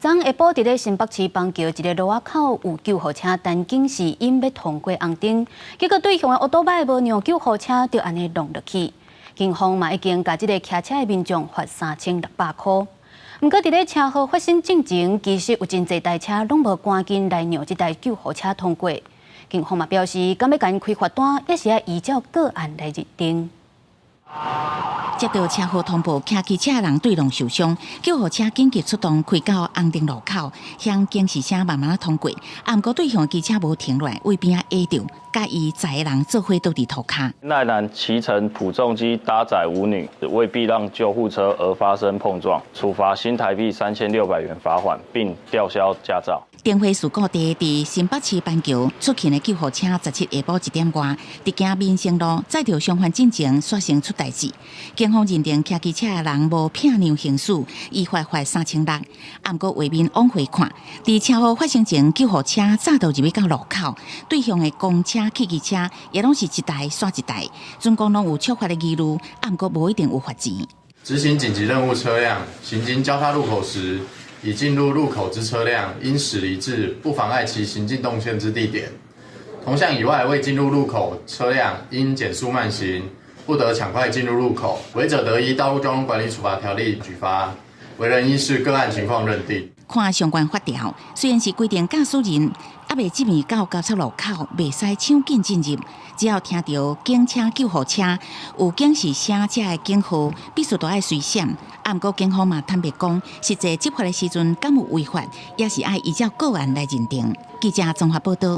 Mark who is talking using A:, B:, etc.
A: 昨下晡伫咧新北市邦桥一个路仔口有救护车，但竟是因要通过红灯，结果对向的乌多摆无让救护车，就安尼弄落去。警方嘛已经甲即个骑车的民众罚3600块。不过伫咧车祸发生进前，其实有真侪台车拢无赶紧来让即台救护车通过。警方嘛表示，敢要甲因开罚单，也是要依照个案来认定。
B: 接到车祸通报，骑机车的人对撞受伤，救护车紧急出动，开到红灯路口，向警示车慢慢通过。啊，不过对向的机车无停落来，为边啊压着，甲伊载的人做伙倒伫涂骹。
C: 奈男骑乘普重机搭载舞女，为避让救护车而发生碰撞，处罚新台币3600元罚款，并吊销驾照。
B: 电话事故地伫新北市板桥出勤的救护车17下晡1点外，伫行民生路载着伤患进前，发生出代志。警方认定骑机车的人无偏让行驶，依法罚3600。啊，不过画面往回看，伫车祸发生前，救护车早就入去到路口，对向的公车、汽机车也拢是一台刷一台，总共拢有触发的记录，啊，不过无一定有罚钱。
D: 执行紧急任务车辆行经交叉路口时。 已进入路口之车辆，应驶离至不妨碍其行进动线之地点。同向以外未进入路口车辆，应减速慢行，不得抢快进入路口。违者得依《道路交通管理处罚条例》举发，为人依视个案情况认定。
B: 看相关法条，虽然是规定驾驶人还未进入到交叉路口，袂使抢紧进入，只要听到警车、救护车有警示声，这的警号必须都爱随闪。啊，不过警方嘛坦白讲，实际执法的时阵敢有违法，也是爱依照个案来认定。记者综合报道。